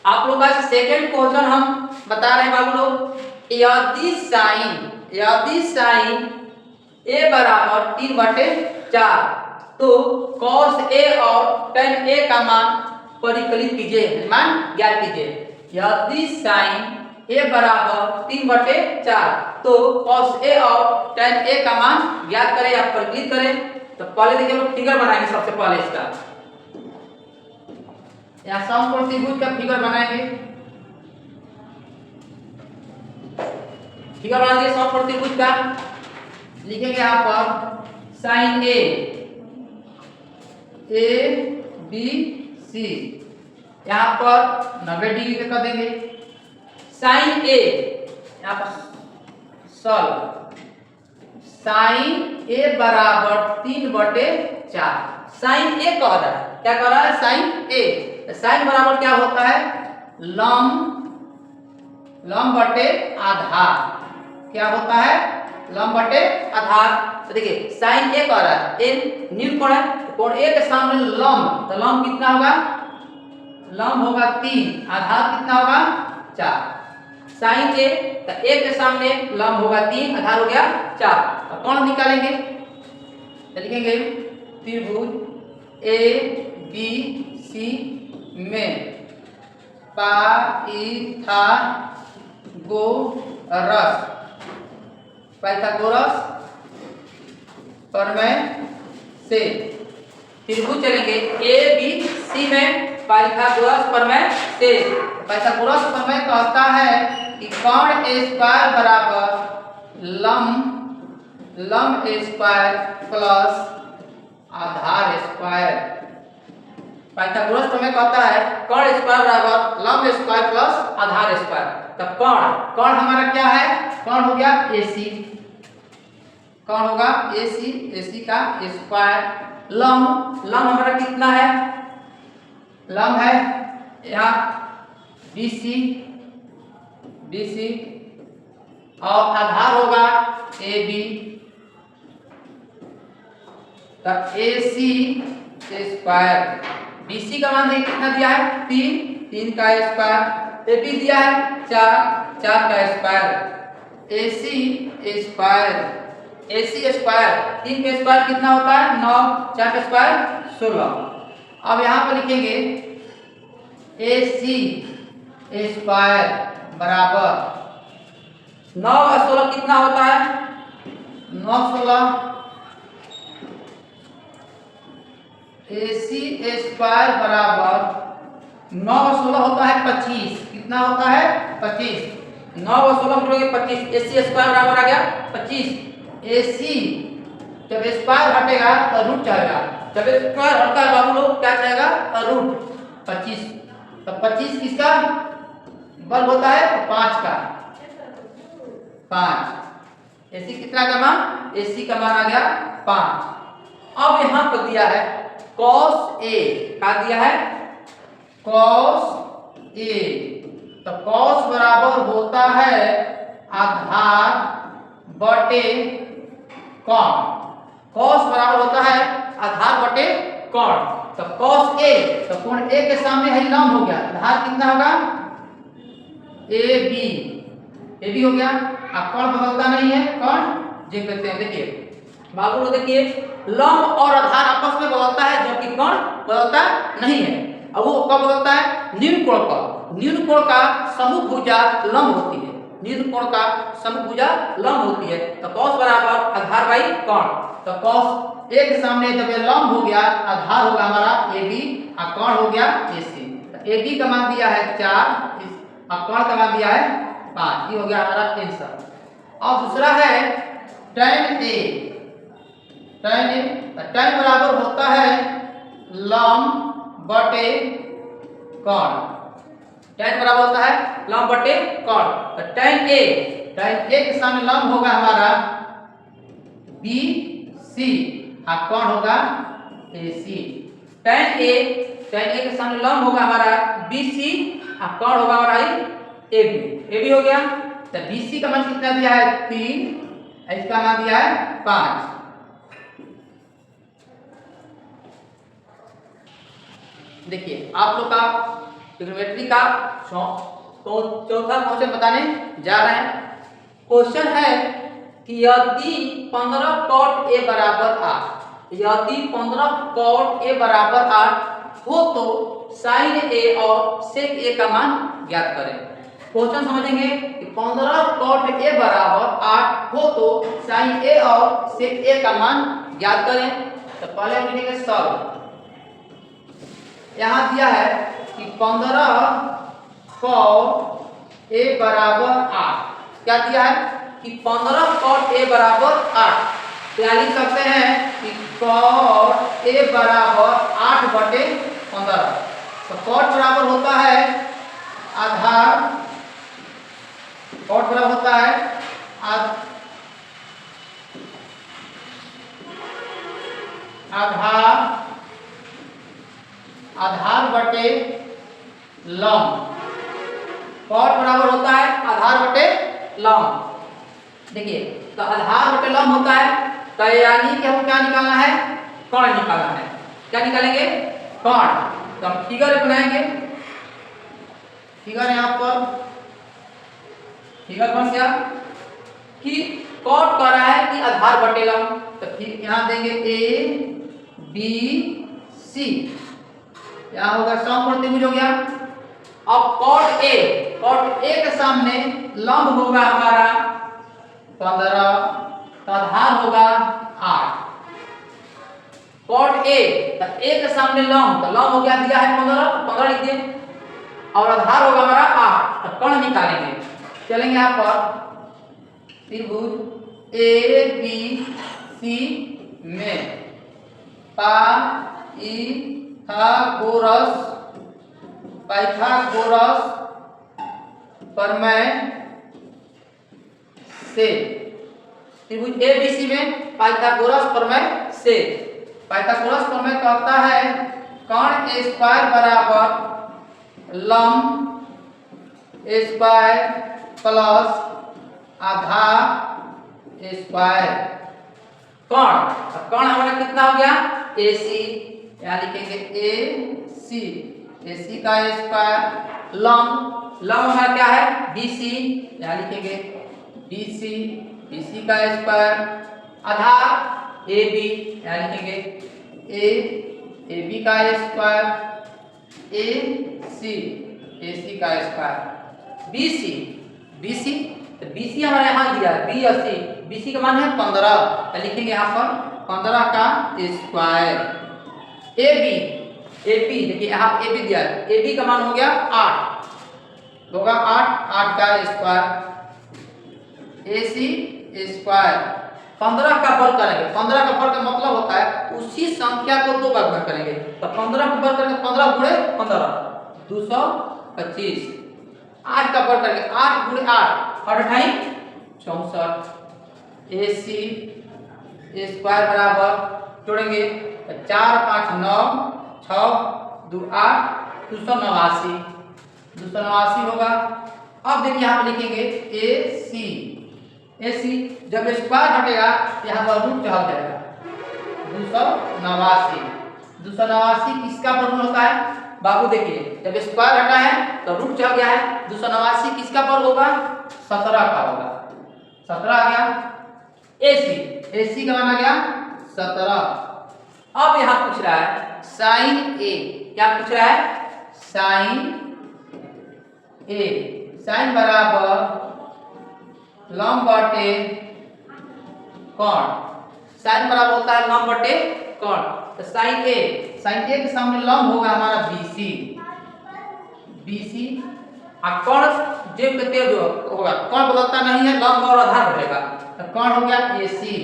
आप लोग का सेकेंड क्वेश्चन हम बता रहे हैं बाबू लोग, यदि साइन ए बराबर 3/4 तो cos ए और tan ए का मान परिकलित कीजिए, मान ज्ञात कीजिए। यदि साइन ए बराबर 3/4 तो cos ए और tan ए का मान ज्ञात करें या परिकलित करें। तो पहले देखिए हम फिगर बनाएंगे। सबसे पहले इसका यहाँ समकोण त्रिभुज का फिगर बनाएंगे। फिगर बना दिए समकोण त्रिभुज का। लिखेंगे यहाँ पर साइन ए बी सी, यहाँ पर 90 डिग्री का कर देंगे। साइन ए यहाँ पर साइन ए बराबर 3/4। साइन ए कह रहा है, क्या कह रहा है? साइन ए। साइन बराबर क्या होता है? लंब बटे आधार। क्या होता है? लंब बटे आधार। तो देखिए साइन ए कह रहा है, ए न्यून कोण है, कोण ए के सामने लंब, तो लंब कितना होगा? लंब होगा 3, आधार कितना होगा? 4। साइन ए तो ए के सामने लंब होगा 3, आधार हो गया 4। तो कोण निकालेंगे, तो लिखेंगे त्रिभुज ए बी सी में पाइथागोरस प्रमेय से त्रिभुज चलेंगे ए बी सी में पाइथागोरस प्रमेय से। पाइथागोरस प्रमेय कहता है कि कोण ए स्क्वायर बराबर लंब ए स्क्वायर प्लस आधार स्क्वायर। पाइथागोरस प्रमेय कहता है कोण स्क्वायर बराबर लंब स्क्वायर प्लस आधार स्क्वायर। तब कोण हमारा क्या है? कोण हो गया AC। कोण होगा AC का स्क्वायर। लंब हमारा कितना है? लंब है यहाँ BC और आधार होगा AB। तब AC स्क्वायर। BC का मान देखिए कितना दिया है? 3 का स्क्वायर। AB दिया है 4 का स्क्वायर। AC स्क्वायर 3 का स्क्वायर कितना होता है? 9, 4 का स्क्वायर 16। अब यहाँ पर लिखेंगे AC स्क्वायर बराबर 9 और 16 कितना होता है? 9, 16। AC स्क्वायर बराबर 9 और 16 होता है 25। कितना होता है? 25। 9 और 16 मिलोगे 25। AC स्क्वायर बराबर आ गया 25। AC जब स्क्वायर हटेगा तो रूट जाएगा। जब स्क्वायर हटता है बाबू लोग क्या जाएगा? रूट 25। तो 25 किसका वर्ग होता है? 5 का। 5 AC कितना का मान? AC का मान आ गया 5। अब यहाँ पर दिया है cos A। क्या दिया है? cos A। तो cos बराबर होता है आधार बटे कोण। cos बराबर होता है आधार बटे कोण। तो cos A, तो कोण A के सामने है लंब हो गया, आधार कितना होगा? AB हो गया। अब कोण बदलता नहीं है, कोण जे कहते हैं। देखिए बाबू लोग देखिए लंब और आधार आपस में बदलता है जबकि कोण बदलता नहीं है। अब वो कब बदलता है? न्यून कोण पर। न्यून कोण का समभुजा लंब होती है। न्यून कोण का समभुजा लंब होती है। तो cos बराबर आधार बाई कोण। तो cos A के सामने जब ये लंब हो गया, आधार होगा हमारा AB और कोण हो गया AC। तो AB का मान दिया है 4 और कोण का मान दिया है 5। ये हो गया हमारा आंसर। अब दूसरा है tan A। tan बराबर होता है लंब बटे कोण। tan बराबर होता है लंब बटे कोण। तो tan A के सामने लंब होगा हमारा BC और कोण होगा AC। tan A के सामने लंब होगा हमारा BC और कोण होगा हमारा AB हो गया। तो BC का मान कितना दिया है? 3। इसका मान दिया है 5। देखिए आप लोग का ट्रिग्नोमेट्री का चौथा क्वेश्चन बताने जा रहे हैं। क्वेश्चन है कि यदि 15 cot a बराबर 8, यदि 15 cot a बराबर 8 हो तो sin a और sec a का मान ज्ञात करें। क्वेश्चन समझेंगे कि 15 cot a बराबर 8 हो तो sin a और sec a का मान ज्ञात करें। तो पहले हम लिखेंगे सॉल्व। यहाँ दिया है कि 15 cot a बराबर 8, क्या दिया है कि 15 cot a बराबर 8, तो यहाँ लिख सकते हैं कि cot a बराबर 8/15। तो cot बराबर होता है आधार, cot बराबर होता है आधार बटे लंब। cot बराबर होता है आधार बटे लंब। देखिए तो आधार बटे लंब होता है, तो यानी कि हम क्या निकालना है, कर्ण निकालना है। क्या निकालेंगे, कर्ण। तो हम फिगर बनाएंगे, फिगर यहाँ पर फिगर बन गया कि cot कह रहा है कि आधार बटे लंब, तो फिर यहाँ देंगे ए बी सी, यहाँ होगा समकोण त्रिभुज हो गया। अब cot a के सामने लंब होगा हमारा 15, तो आधार होगा 8। cot a, तो a के सामने लंब, तो लंब हो गया दिया है 15 लिख दिए, और आधार होगा हमारा 8। तो कर्ण निकालेंगे। चलेंगे यहाँ पर त्रिभुज ए बी सी में पाइथागोरस प्रमेय से, त्रिभुज ए बी सी में पाइथागोरस प्रमेय से, पाइथागोरस प्रमेय कहता है कर्ण ए स्क्वायर बराबर लंब ए स्क्वायर प्लस आधार ए स्क्वायर। कर्ण हमारा कितना हो गया, ए सी, यहाँ लिखेंगे ए सी का स्क्वायर, लंब हमारा क्या है बी सी, यहाँ लिखेंगे बी सी का स्क्वायर, आधार ए बी, यहाँ लिखेंगे ए बी का स्क्वायर, ए सी का स्क्वायर, बी सी तो बी सी हमारे यहाँ दिया बी सी का मान है 15, तो लिखेंगे यहाँ पर 15 का स्क्वायर। ए बी देखिए यहाँ ए बी दिया है, ए बी का मान हो गया 8, होगा 8 का स्क्वायर, ए सी स्क्वायर। 15 का वर्ग करेंगे, 15 का वर्ग का मतलब होता है उसी संख्या को 2 बार भाग करेंगे, तो 15 का वर्ग करेंगे 15 गुणे 15 225, 8 का वर्ग करेंगे 8 गुणे 8 28 64, ए सी स्क्वायर बराबर जोड़ेंगे 4 5 9 6 2 8 289 होगा। अब देखिए यहाँ पे लिखेंगे ए सी जब स्क्वायर हटेगा यहाँ पर रूट चढ़ जाएगा 289 किसका वर्गमूल होता है बाबू, देखिए जब स्क्वायर हटा है तो रूट चढ़ गया है, 289 किसका वर्ग होगा 17 का होगा, 17 आ गया। ए सी का मान आ गया 17। अब यहाँ पूछ रहा है साइन ए, क्या पूछ रहा है साइन ए, साइन बराबर लंब बटे कोण, साइन बराबर होता है लंब बटे कोण, तो साइन ए के सामने लंब होगा हमारा बीसी और कोण जेब के तेज होगा, कोण बदलता नहीं है, लंब और आधार बढ़ेगा, तो कोण हो गया एसी।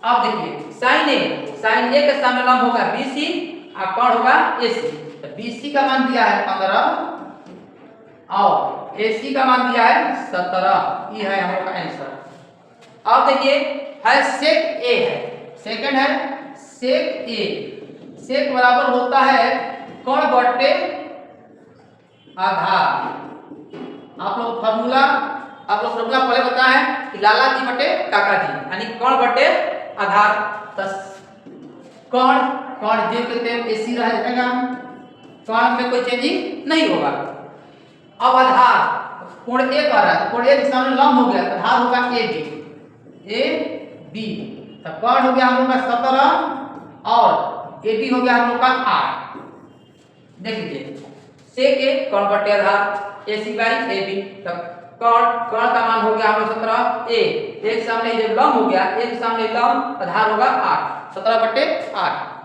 अब देखिए साइन ए के सामने लंब होगा बीसी और कोण होगा एसी, तो बीसी का मान दिया है 15 और एसी का मान दिया है 17, ये है हमारा आंसर। अब देखिए है सेक ए है, सेकंड है सेक ए, सेक बराबर होता है कोण बटे आधार। आप लोग फार्मूला पहले बताया है कि लाला जी बटे काका जी, यानी कोण बटे आधार, कोण जेब के तेज एसी रह जाएगा, कर्ण में कोई चेंजिंग नहीं होगा। अब आधार कोण ए कर रहा है तो कोण ए के सामने लंब हो गया, आधार होगा ए बी, तो कर्ण हो गया हम लोग का 17 और ए बी हो गया हम लोग का 8। देख लीजिए सेक ए कर्ण बटे आधार ए सी बाई ए बी, तो कर्ण का मान हो गया हम लोग 17, ए के सामने जब लंब हो गया, ए के सामने लंब आधार होगा 8, 17 बटे 8।